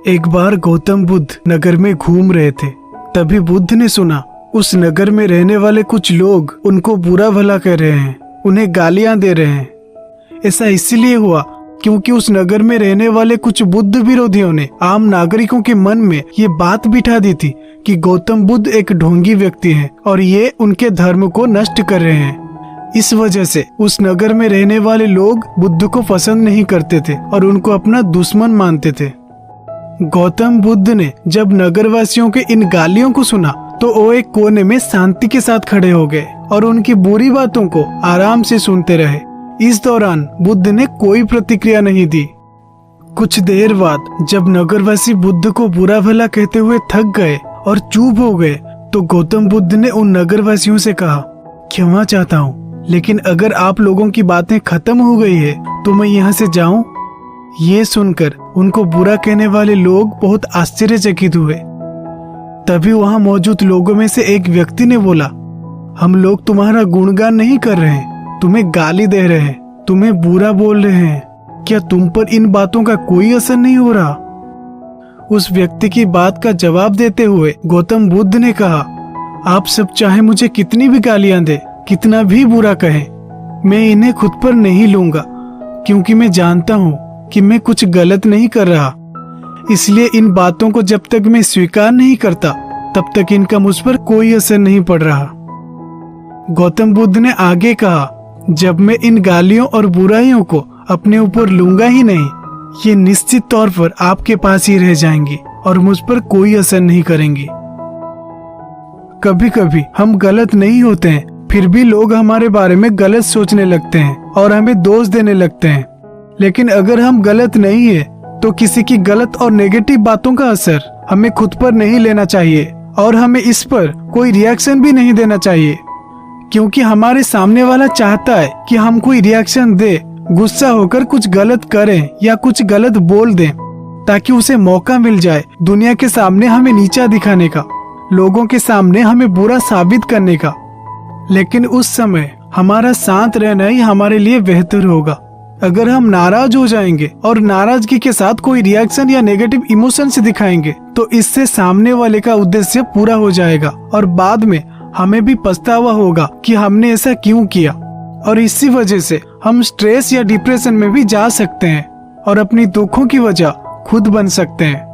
एक बार गौतम बुद्ध नगर में घूम रहे थे। तभी बुद्ध ने सुना उस नगर में रहने वाले कुछ लोग उनको बुरा भला कह रहे हैं, उन्हें गालियां दे रहे हैं। ऐसा इसलिए हुआ क्योंकि उस नगर में रहने वाले कुछ बुद्ध विरोधियों ने आम नागरिकों के मन में ये बात बिठा दी थी कि गौतम बुद्ध एक ढोंगी व्यक्ति हैं और ये उनके धर्म को नष्ट कर रहे हैं। इस वजह से उस नगर में रहने वाले लोग बुद्ध को पसंद नहीं करते थे और उनको अपना दुश्मन मानते थे। गौतम बुद्ध ने जब नगरवासियों के इन गालियों को सुना तो वो एक कोने में शांति के साथ खड़े हो गए और उनकी बुरी बातों को आराम से सुनते रहे। इस दौरान बुद्ध ने कोई प्रतिक्रिया नहीं दी। कुछ देर बाद जब नगरवासी बुद्ध को बुरा भला कहते हुए थक गए और चुप हो गए तो गौतम बुद्ध ने उन नगरवासियों से कहा, क्षमा चाहता हूँ, लेकिन अगर आप लोगों की बातें खत्म हो गई है तो मैं यहाँ से जाऊं? ये सुनकर उनको बुरा कहने वाले लोग बहुत आश्चर्यचकित हुए। तभी वहां मौजूद लोगों में से एक व्यक्ति ने बोला, हम लोग तुम्हारा गुणगान नहीं कर रहे हैं, तुम्हें गाली दे रहे हैं, तुम्हें बुरा बोल रहे हैं। क्या तुम पर इन बातों का कोई असर नहीं हो रहा? उस व्यक्ति की बात का जवाब देते हुए गौतम बुद्ध ने कहा, आप सब चाहे मुझे कितनी भी गालियां दे, कितना भी बुरा कहें, मैं इन्हें खुद पर नहीं लूंगा, क्योंकि मैं जानता हूँ कि मैं कुछ गलत नहीं कर रहा। इसलिए इन बातों को जब तक मैं स्वीकार नहीं करता तब तक इनका मुझ पर कोई असर नहीं पड़ रहा। गौतम बुद्ध ने आगे कहा, जब मैं इन गालियों और बुराइयों को अपने ऊपर लूंगा ही नहीं, ये निश्चित तौर पर आपके पास ही रह जाएंगी और मुझ पर कोई असर नहीं करेंगी। कभी कभी हम गलत नहीं होते हैं, फिर भी लोग हमारे बारे में गलत सोचने लगते हैं और हमें दोष देने लगते हैं। लेकिन अगर हम गलत नहीं है तो किसी की गलत और नेगेटिव बातों का असर हमें खुद पर नहीं लेना चाहिए और हमें इस पर कोई रिएक्शन भी नहीं देना चाहिए, क्योंकि हमारे सामने वाला चाहता है कि हम कोई रिएक्शन दे, गुस्सा होकर कुछ गलत करें या कुछ गलत बोल दें, ताकि उसे मौका मिल जाए दुनिया के सामने हमें नीचा दिखाने का, लोगों के सामने हमें बुरा साबित करने का। लेकिन उस समय हमारा शांत रहना ही हमारे लिए बेहतर होगा। अगर हम नाराज हो जाएंगे और नाराजगी के साथ कोई रिएक्शन या नेगेटिव इमोशंस दिखाएंगे तो इससे सामने वाले का उद्देश्य पूरा हो जाएगा और बाद में हमें भी पछतावा होगा कि हमने ऐसा क्यों किया, और इसी वजह से हम स्ट्रेस या डिप्रेशन में भी जा सकते हैं और अपनी दुखों की वजह खुद बन सकते हैं।